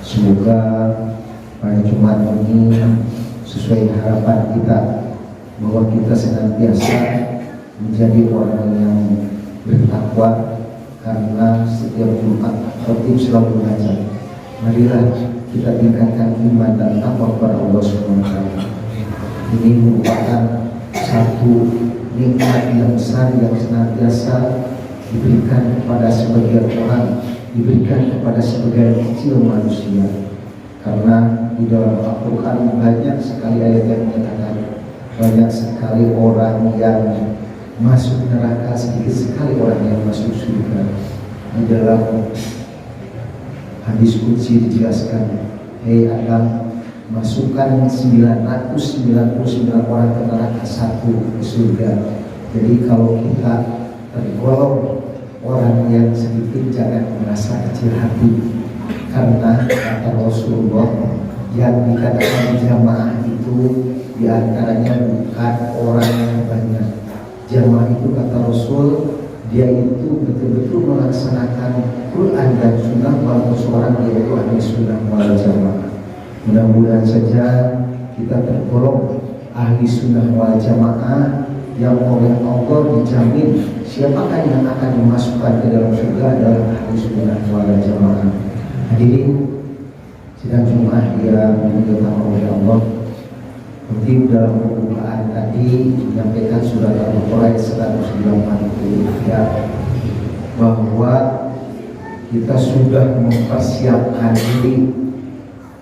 Semoga pada Jumat ini sesuai harapan kita bahwa kita senantiasa menjadi orang yang bertakwa, karena setiap Jumat khotib selalu mengajak, marilah kita tingkatkan iman dan takwa kepada Allah SWT. Ini merupakan satu nikmat yang besar yang senantiasa diberikan kepada sebagian orang, diberikan kepada sebagian kecil manusia. Karena di dalam Al-Quran banyak sekali ayat yang menyatakan banyak sekali orang yang masuk neraka, sedikit sekali orang yang masuk surga. Di dalam hadis qudsi dijelaskan, hei Adam, masukkan 999 orang ke neraka, 1 ke surga. Jadi kalau kita tergolong orang yang sedikit, jangan merasa kecil hati, karena kata Rasulullah yang dikatakan jamaah itu diantaranya bukan orang yang banyak. Jamaah itu kata Rasul, dia itu betul-betul melaksanakan Quran dan Sunnah, walaupun seorang dia itu ahli sunnah wal jamaah. Mudah-mudahan saja kita tergolong ahli sunnah wal jamaah yang oleh Allah dijamin siapakah yang akan dimasukkan ke dalam surga adalah ahli sunnah wal jamaah. Hadirin sidang Jumat yang dimuliakan oleh Allah, seperti dalam pembukaan tadi menyampaikan surat Al-Baqarah 180 ya, bahwa kita sudah mempersiapkan diri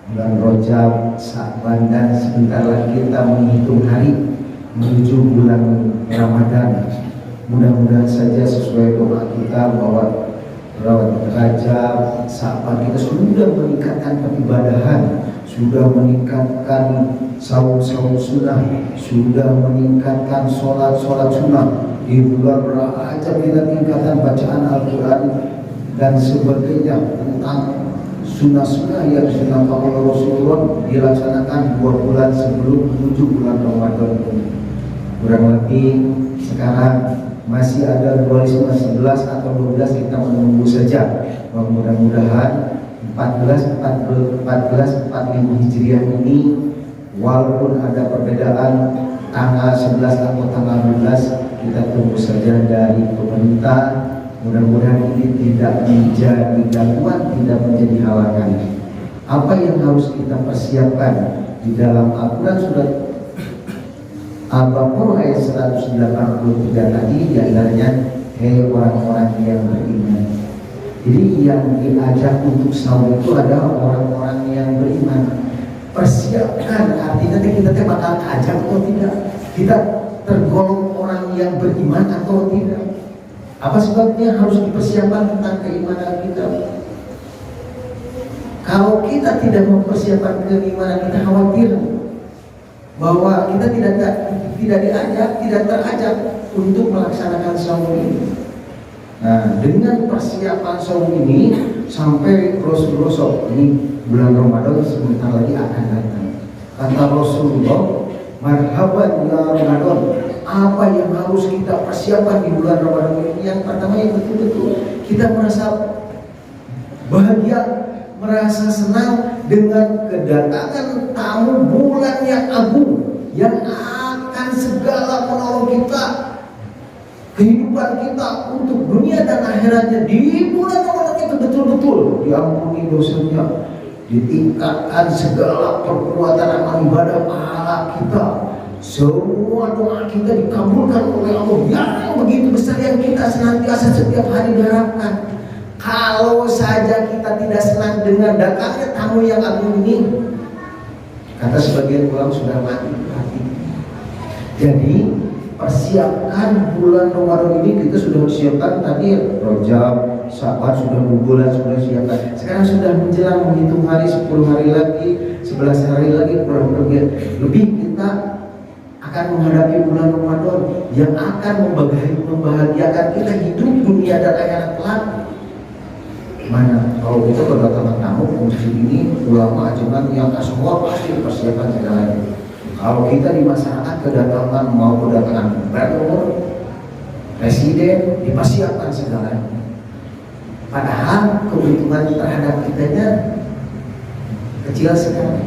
bulan Rajab, Sya'ban, dan sebentar lagi kita menghitung hari menuju bulan Ramadan. Mudah-mudahan saja sesuai doa kita bahwa Rajab, Sya'ban kita sudah meningkatkan peribadahan, sudah meningkatkan saum-saum sunnah, sudah meningkatkan sholat-sholat sunnah. Di bulan Rajab kita tingkatkan bacaan Al-Quran dan sebagainya tentang sunnah-sunnah yang dilakukan oleh Rasulullah dilaksanakan 2 bulan sebelum menuju bulan Ramadan ini. Kurang lebih sekarang masih ada dualisme 11 atau 12, kita menunggu saja. Mudah-mudahan 1445 Hijriah ini, walaupun ada perbedaan tanggal 11 atau tanggal 12, kita tunggu saja dari pemerintah. Mudah-mudahan ini tidak menjadi gangguan, tidak menjadi halangan. Apa yang harus kita persiapkan di dalam Al-Quran surat Al-Baqarah ayat 183 tadi, diantaranya hei orang-orang yang beriman. Jadi yang diajak untuk saum itu adalah orang-orang yang beriman. Persiapkan, artinya kita bakal ajak atau tidak, kita tergolong orang yang beriman atau tidak. Apa sebabnya harus dipersiapkan tentang keimanan kita? Kalau kita tidak mempersiapkan keimanan kita, khawatir bahwa kita tidak diajak, tidak terajak untuk melaksanakan saum ini. Nah, dengan persiapan saum ini sampai Rasulullah ini bulan Ramadan sebentar lagi akan datang. Kata Rasulullah, marhaban ya Ramadan. Apa yang harus kita persiapkan di bulan Ramadan ini? Yang pertama, yang betul-betul kita merasa bahagia, merasa senang dengan kedatangan tamu bulan yang agung yang akan segala menolong kita, kehidupan kita untuk dunia dan akhiratnya. Di bulan Ramadan itu betul-betul diampuni dosanya, ditingkatkan segala perbuatan amal ibadah pahala kita. Semua doa kita dikabulkan oleh Allah yang begitu besar, yang kita senantiasa setiap hari diharapkan. Kalau saja kita tidak senang dengan datangnya tamu yang agung ini, kata sebagian ulama sudah mati hati. Jadi persiapkan bulan Ramadan ini, kita sudah siapkan tadi Rajab, Sya'ban sudah 2 bulan sudah siapkan. Sekarang sudah menjelang menghitung hari, 10 hari lagi, 11 hari lagi, kurang lebih kita akan menghadapi bulan Ramadan yang akan membahagiakan kita hidup dunia dan akhirat kelak. Mana kalau kita kedatangan tamu ke masjid ini, ulama ajaran yang semua pasti dipersiapkan segalanya. Kalau kita di masyarakat kedatangan mau kedatangan gubernur, presiden, dipersiapkan segalanya. Padahal kebutuhan terhadap kitanya kecil sekali.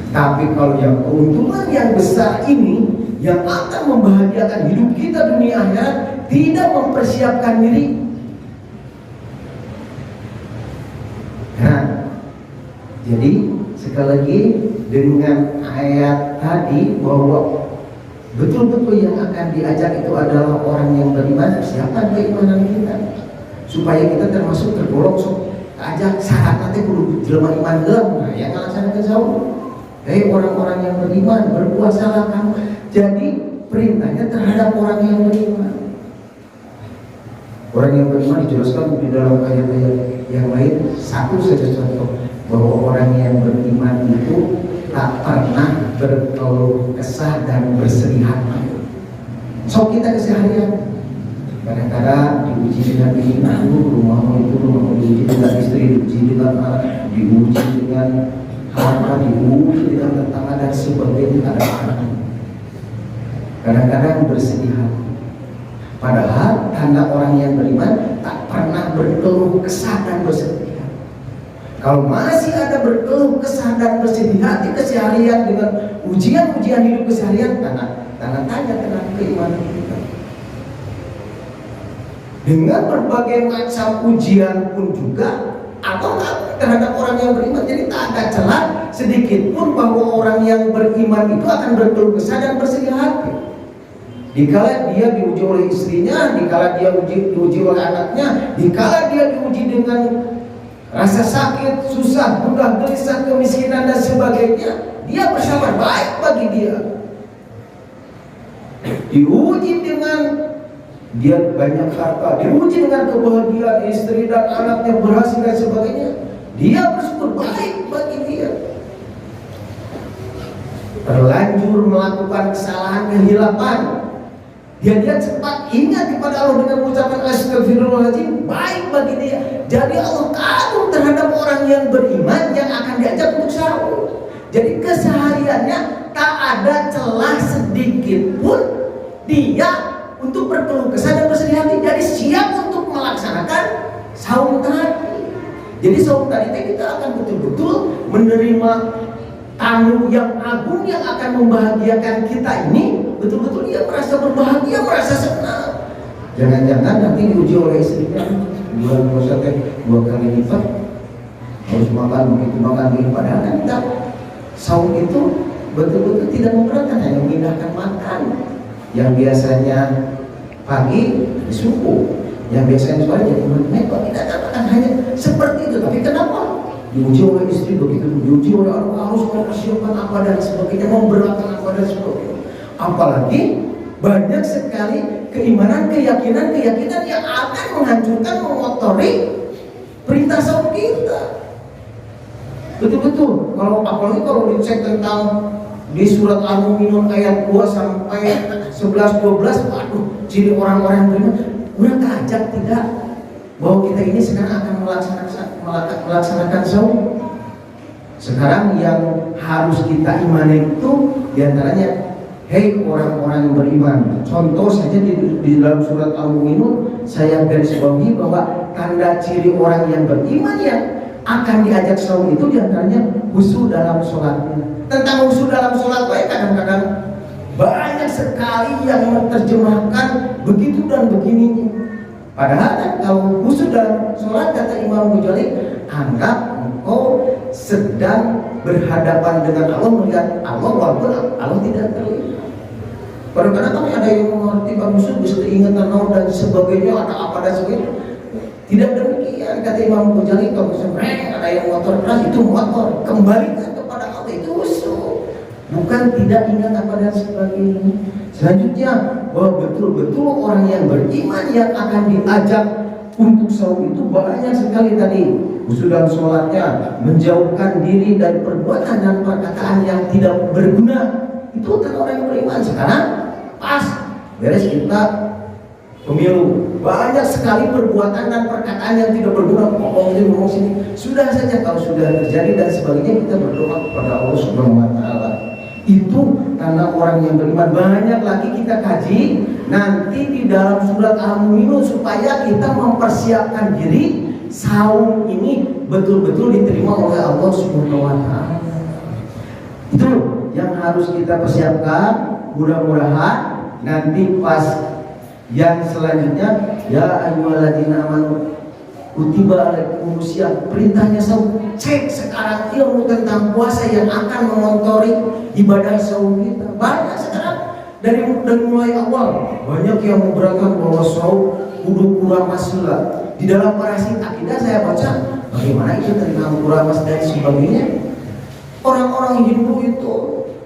Tapi kalau yang keuntungan yang besar ini yang akan membahagiakan hidup kita dunia akhirat, tidak mempersiapkan diri. Nah, jadi sekali lagi dengan ayat tadi bahwa betul-betul yang akan diajak itu adalah orang yang beriman, persiapan keimanan kita supaya kita termasuk tergolong ajak syarat nanti kudu jelema iman gelem. Nah, yang ngalaksanakeun saum. Hei orang-orang yang beriman, berpuasalah kamu. Jadi perintahnya terhadap orang yang beriman. Orang yang beriman dijelaskan di dalam ayat-ayat yang lain. Satu saja contoh, bahwa orang yang beriman itu tak pernah berkeluh kesah dan bersedih hati. So kita keseharian kadang-kadang diuji dengan ini, rumahmu itu rumahmu diuji dengan istri, diuji dengan anak, diuji dengan harta, diuji dengan tetangga dan sebagainya. Kadang-kadang bersedih hati. Padahal tanda orang yang beriman tak pernah berkeluh kesah dan bersedih hati. Kalau masih ada berkeluh kesah dan bersedih hati keseharian dengan ujian-ujian hidup keseharian, tanda tanya tentang keimanan kita. Dengan berbagai macam ujian pun juga, atau terhadap orang yang beriman, jadi tak ada celah sedikit pun bahwa orang yang beriman itu akan berkeluh kesah dan bersedih hati. Dikala dia diuji oleh istrinya, dikala dia diuji oleh anaknya, dikala dia diuji dengan rasa sakit, susah, gundah, gelisah, kemiskinan dan sebagainya, dia bersabar baik bagi dia. Diuji dengan dia banyak harta, diuji dengan kebahagiaan istri dan anaknya berhasil dan sebagainya, dia bersyukur baik bagi dia. Terlanjur melakukan kesalahan kehilapan, dia cepat ingat kepada Allah dengan mengucapkan astagfirullahaladzim, baik bagi dia. Jadi Allah kagum terhadap orang yang beriman yang akan diajak untuk sahur. Jadi kesehariannya tak ada celah sedikit pun dia untuk berkeluh kesah dan bersedih hati. Jadi siap untuk melaksanakan saum tadi. Jadi saum tadi kita akan betul-betul menerima tamu yang agung yang akan membahagiakan kita ini. Betul-betul dia merasa berbahagia, merasa senang. Jangan-jangan nanti diuji oleh istrinya, bulan puasa 2 kali lipat, harus makan begitu makan begitu. Padahal kan kita saum itu betul-betul tidak memberatkan, hanya memindahkan makan. Yang biasanya pagi di subuh, yang biasanya sore jadi malam. Kok kita katakan hanya seperti itu, tapi kenapa? Diuji oleh istri begitu, diuji oleh anak, harus mempersiapkan apa dan sebagainya, memberatkan apa dan sebagainya. Apalagi banyak sekali keimanan, keyakinan yang akan menghancurkan, mengotori perintah saum kita. Betul-betul. Apalagi kalau dicek tentang di surat Al-Mu'minun ayat 2 sampai 11-12, waduh, ciri orang-orang yang beriman, udah keajak tidak bahwa kita ini sekarang akan melaksanakan saum. Sekarang yang harus kita imani itu diantaranya, hei orang-orang yang beriman. Contoh saja di dalam surat Al-Mu'minun, saya garis bawahi bahwa tanda ciri orang yang beriman yang akan diajak saum itu diantaranya khusyuk dalam sholatnya. Tentang khusyuk dalam sholat, kadang-kadang banyak sekali yang menerjemahkan begitu dan begini. Padahal kan kalau khusyuk dalam sholat, kata Imam Ghazali, anggap engkau sedang berhadapan dengan Allah, melihat Allah walaupun Allah tidak terlihat. Kadang-kadang kan ada yang mengerti khusyuk bisa diingatkan dan sebagainya, ada apa dan sebagainya. Tidak demikian, kata Imam Ghazali, kalau misalnya ada yang motor keras, itu motor, kembalikan kepada Allah, itu khusyuk, bukan tidak ingat apa dan sebagainya. Selanjutnya, bahwa betul-betul orang yang beriman yang akan diajak untuk saum itu banyak sekali tadi. Khusyuk dalam sholatnya, menjauhkan diri dari perbuatan dan perkataan yang tidak berguna. Itu kan orang yang beriman. Sekarang pas beres kita pemilu, banyak sekali perbuatan dan perkataan yang tidak berguna, ngomong ini ngomong sini. Sudah saja kalau sudah terjadi dan sebagainya, kita berdoa kepada Allah Subhanahu wa Ta'ala. Itu karena orang yang beriman. Banyak lagi kita kaji nanti di dalam surat Al-Mu'minun supaya kita mempersiapkan diri saum ini betul-betul diterima oleh Allah Subhanahu wa Ta'ala. harus kita persiapkan. Mudah-mudahan nanti pas yang selanjutnya, ya ayyuhalladzina amanu kutiba alaikumus syiyam, perintahnya saum. Cek sekarang ilmu tentang puasa yang akan mengotori ibadah saum kita. Banyak sekarang dari mulai awal banyak yang memberangkat bahwa saum kudu kuramas heula. Di dalam parasit akidah saya baca bagaimana itu tentang kuramas dan sebagainya. Orang-orang Hindu itu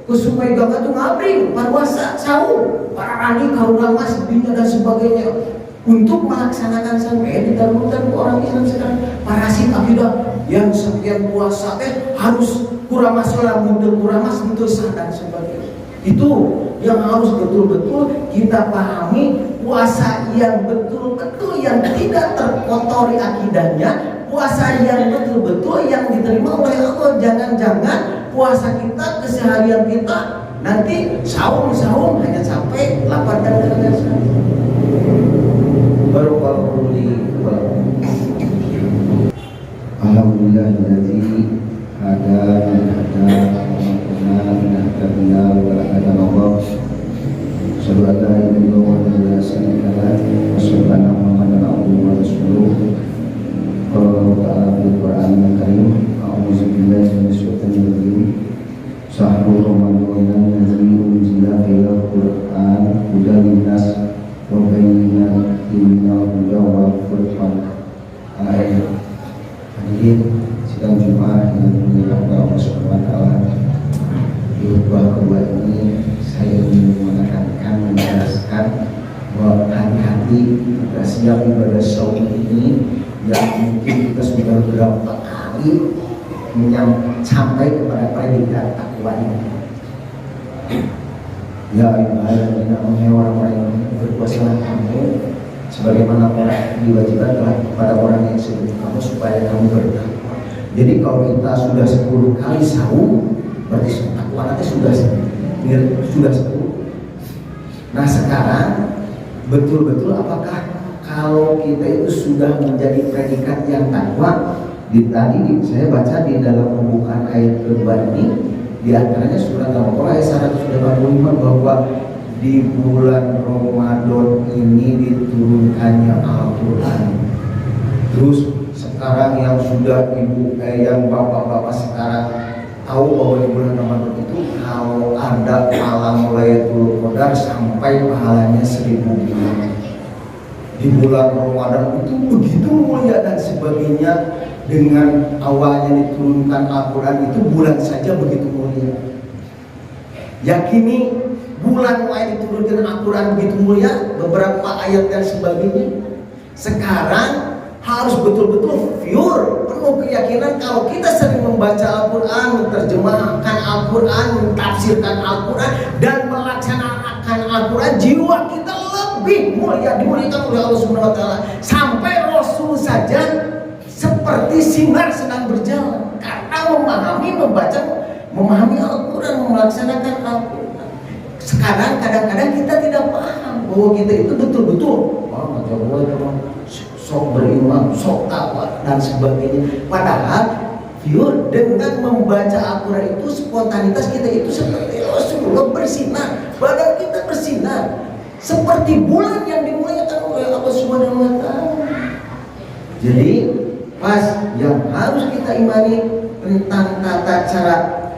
kesupai gangga itu ngabring puasa saum, para rani karunamas dunia dan sebagainya untuk melaksanakan sampai ditaruhkan ke orang Islam sekarang. Parasit akidah yang sekian puasa harus kuramas lah, mundur kuramas mundur sah dan sebagainya. Itu yang harus betul-betul kita pahami. Puasa yang betul-betul yang tidak terkotori akidahnya, puasa yang betul-betul yang diterima oleh Allah. Jangan-jangan puasa kita, keseharian kita nanti saum hanya sampai lapar dan keras. Baru kalau alhamdulillahilladzi hadana asyhadu an la ilaha illallah wa syarika lahu wa asyhadu anna muhammadan abduhu wa rasuluh. Qala ta'ala fil Qur'anil Karim, a'udzu billahi minasy syaithanir rajim. Syahrul Ramadan allazi unzila fihil Qur'an hudan linnas wa bayyinatin minal huda wal furqan. Ayat. Hadirin sidang Jumat yang dimuliakan Allah Subhanahu wa taala. Di khutbah kedua ini saya ingin menjelaskan bahwa hati-hati kita siap ibadah saum ini yang mungkin kita sudah beberapa kali sampai kepada predikat takwa ini. Ya ayyuhalladzina amanu orang-orang yang berpuasa kamu sebagaimana diwajibkan telah kepada orang yang sebelum kamu supaya kamu bertakwa. Jadi kalau kita sudah 10 kali saum berarti takwa nanti sudah 10. Nah sekarang betul-betul apakah kalau kita itu sudah menjadi predikat yang takwa? Tadi saya baca di dalam pembukaan ayat kedua ini, di antaranya surat Al-Baqarah ayat 185 bahwa di bulan Ramadan ini diturunkannya Al-Quran. Terus sekarang yang sudah yang bapak-bapak sekarang tahu bahwa di bulan Ramadan itu kalau ada malam Lailatul Qadar sampai pahalanya 1000 bulan. Di bulan Ramadan itu begitu mulia dan sebagainya. Dengan awalnya diturunkan Al-Quran itu bulan saja begitu mulia. Yakini bulan mulai diturunkan Al-Quran begitu mulia, beberapa ayat dan sebagainya. Sekarang harus betul-betul pure, penuh keyakinan kalau kita sering membaca Al-Quran, menerjemahkan Al-Quran, mentafsirkan Al-Quran dan melaksanakan Al-Quran, jiwa kita lebih mulia, dimuliakan oleh Allah Subhanahu wa taala. Sampai Rasul saja seperti sinar sedang berjalan karena memahami Al-Quran, melaksanakan Al-Quran. Sekarang kadang-kadang kita tidak paham bahwa kita itu betul-betul sok beriman, sok takwa dan sebagainya. Padahal dengan membaca Al-Quran itu spontanitas kita itu seperti Rasulullah bersinar, badan kita bersinar seperti bulan yang dimuliakan oleh Allah Subhanahu wa taala. Jadi pas yang harus kita imani tentang tata cara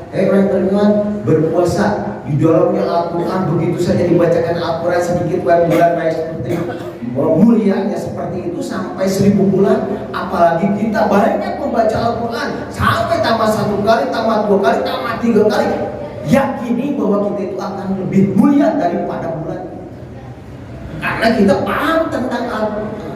orang beriman berpuasa di dalamnya Al-Quran begitu saja dibacakan Al-Quran sedikit bulan seperti mulianya seperti itu sampai 1000 bulan. Apalagi kita banyak membaca Al-Quran sampai tamat 1 kali, tamat 2 kali, tamat 3 kali, yakini bahwa kita itu akan lebih mulia daripada bulan karena kita paham tentang Al-Quran.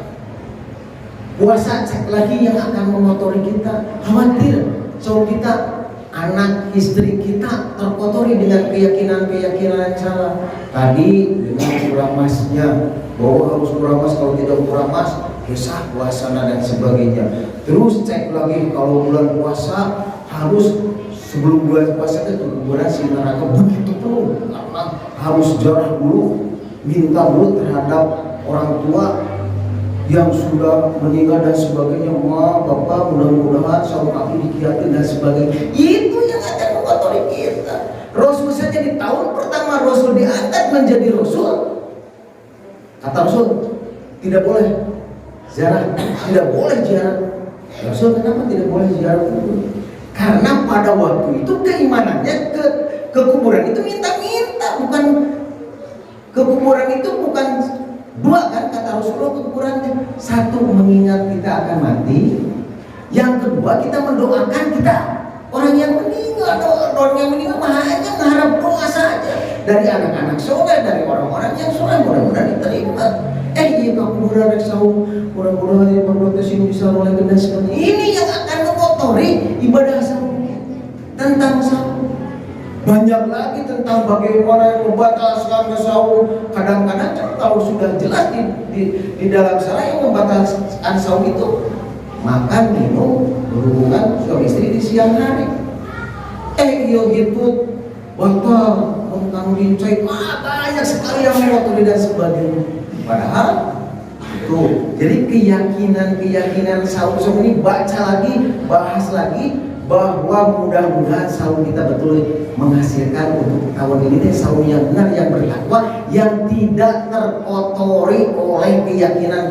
Puasa cek lagi yang akan mengotori kita. Khawatir so kita, anak istri kita terkotori dengan keyakinan-keyakinan yang salah. Tadi dengan kuramasnya bahwa harus kuramas, kalau tidak kuramas kisah puasana dan sebagainya. Terus cek lagi kalau bulan puasa harus sebelum bulan puasa itu kuburan si neraka begitu penuh karena harus jarah dulu, minta dulu terhadap orang tua yang sudah meninggal dan sebagainya. Ma, bapak mudah-mudahan sama kaki dikiatin dan sebagainya. Itu yang akan mengotori kita. kita. Rasul saja di tahun pertama Rasul diangkat menjadi Rasul, kata Rasul tidak boleh ziarah, tidak boleh ziarah. Rasul kenapa tidak boleh ziarah kubur? Karena pada waktu itu keimanannya ke kuburan itu minta-minta, bukan ke kuburan itu bukan dua kan kata Rasulullah ke kuburannya. Satu, mengingat kita akan mati. Yang kedua, kita mendoakan kita orang yang meninggal. Orang yang meninggal hanya mengharap doa saja dari anak-anak soleh, dari orang-orang yang soleh, mudah-mudahan diterima. Iya kuburan rek saum, mudah-mudahan protes ini bisa oleh genda seperti ini yang akan mengotori ibadah saum. Tentang saum banyak lagi, tentang bagaimana yang membatalkan saum. Kadang-kadang kalau sudah jelas di dalam syariat yang membatalkan saum itu makan, minum, berhubungan suami istri di siang hari. Iya gitu batal, kamu dincai, banyak sekali yang mengotori dan sebagainya. Padahal itu, jadi keyakinan saum ini baca lagi, bahas lagi, bahwa mudah-mudahan saum kita betul menghasilkan untuk tahun ini saum yang benar, yang bertakwa, yang tidak terkotori oleh keyakinan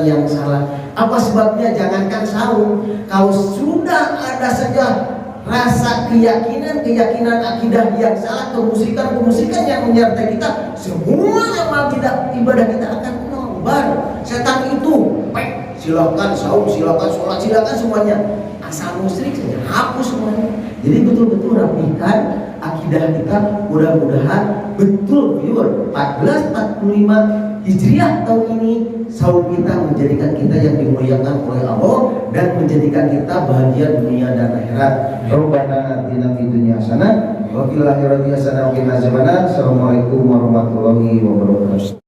yang salah. Apa sebabnya? Jangankan saum, kalau sudah ada saja rasa keyakinan akidah yang salah, kemusikan yang menyertai kita, semua amal tidak ibadah kita akan nobar. Setan itu silakan saum, silakan sholat, silakan semuanya, asal musyrik saja hapus semuanya. Jadi betul-betul rapikan akidah kita, mudah-mudahan betul pure 1445 Hijriah tahun ini saum kita menjadikan kita yang dimuliakan oleh Allah dan menjadikan kita bahagia dunia dan akhirat. Rabbana atina fid dunya hasanah wa fil akhirati hasanah wa qina azabannar. Assalamualaikum warahmatullahi wabarakatuh.